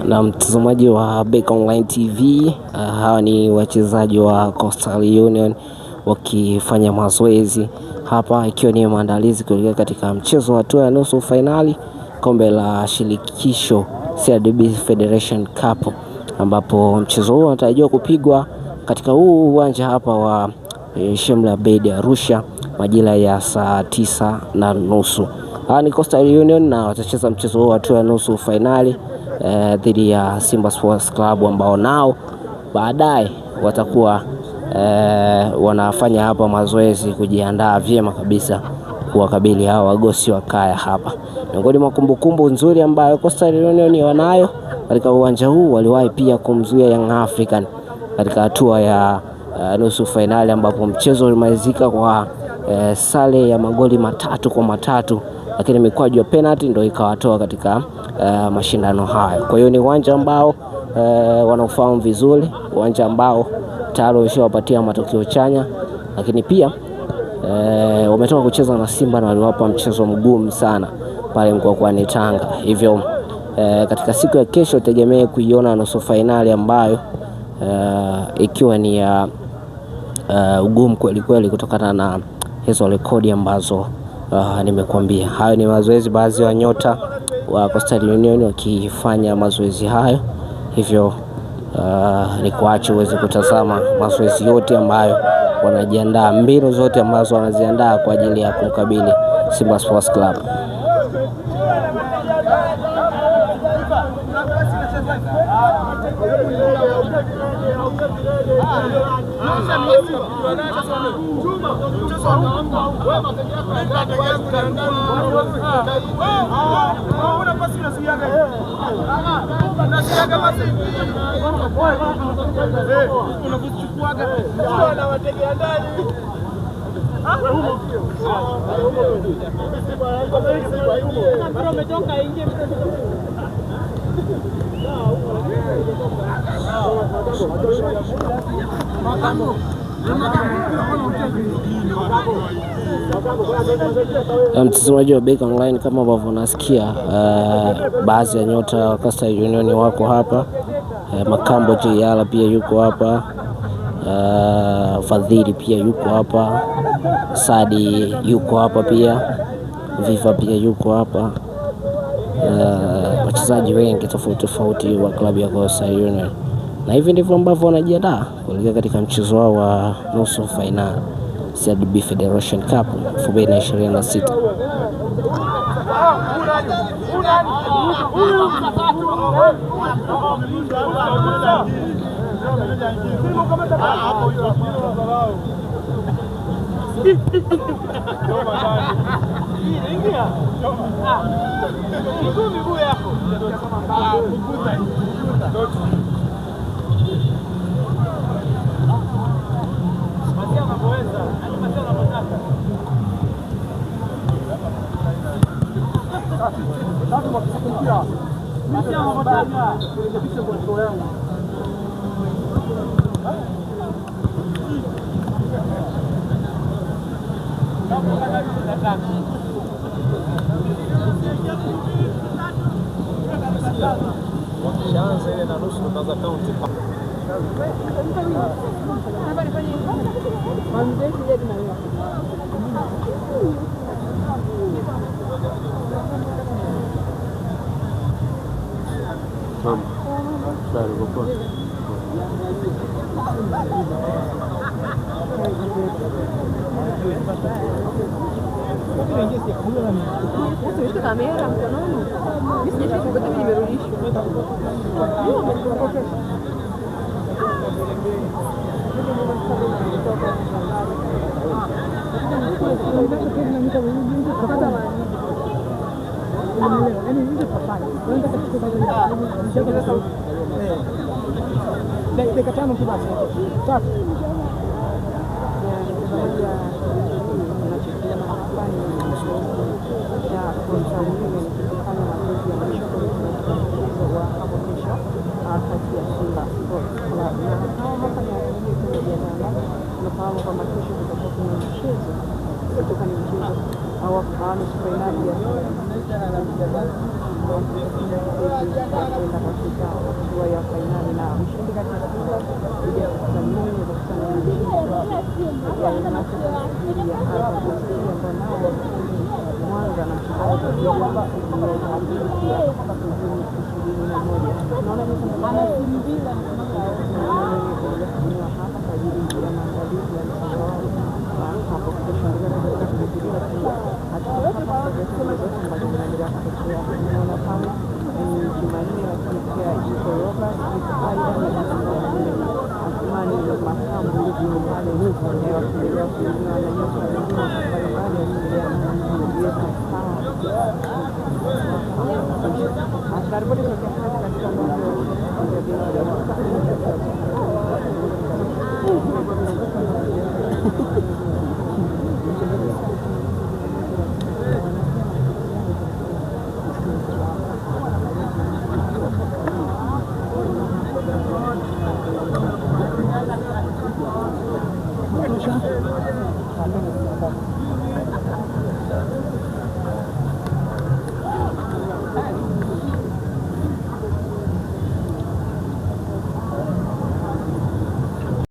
Na mtazamaji wa Beka Online TV, hawa ni wachezaji wa Coastal Union wakifanya mazoezi hapa, ikiwa ni maandalizi kuelekea katika mchezo wa hatua ya nusu finali kombe la shirikisho CRDB Federation Cup, ambapo mchezo huo unatarajiwa kupigwa katika huu uwanja hapa wa Shemla Bed Arusha majira ya saa 9:30. Hawa ni Coastal Union na watacheza mchezo huo wa hatua ya nusu finali dhidi ya Simba Sports Club, ambao nao baadaye watakuwa wanafanya hapa mazoezi kujiandaa vyema kabisa kuwakabili hawa wagosi wa kaya hapa. Miongoni mwa kumbukumbu nzuri ambayo Coastal Union wanayo katika uwanja huu, waliwahi pia kumzuia Young African katika hatua ya nusu finali, ambapo mchezo ulimalizika kwa sare ya magoli 3-3, lakini mikwaju ya penalty ndio ikawatoa katika mashindano hayo. Kwa hiyo ni uwanja ambao wanaofahamu vizuri, uwanja ambao tayari wameshawapatia matokeo chanya, lakini pia wametoka kucheza na Simba na waliwapa mchezo mgumu sana pale mkoani Tanga. Hivyo katika siku ya kesho tegemee kuiona nusu finali ambayo ikiwa ni ya ugumu kweli kweli kutokana na hizo rekodi ambazo nimekuambia. Hayo ni mazoezi baadhi ya nyota wa Coastal Union wakifanya mazoezi hayo, hivyo ni kuacha uweze kutazama mazoezi yote ambayo wanajiandaa, mbinu zote ambazo wanaziandaa kwa ajili ya kumkabili Simba Sports Club. Mtazamaji wa Beka Online, kama ambavyo unasikia baadhi ya nyota wa Coastal Union wako hapa. Makambo JR pia yuko hapa, Fadhili pia yuko hapa, Sadi yuko hapa pia, Viva pia yuko hapa, wachezaji wengi tofauti tofauti wa klabu ya Coastal Union, na hivi ndivyo ambavyo wanajiandaa kuelekea katika mchezo wao wa nusu finali CRDB Federation Cup 2026. kwenda katika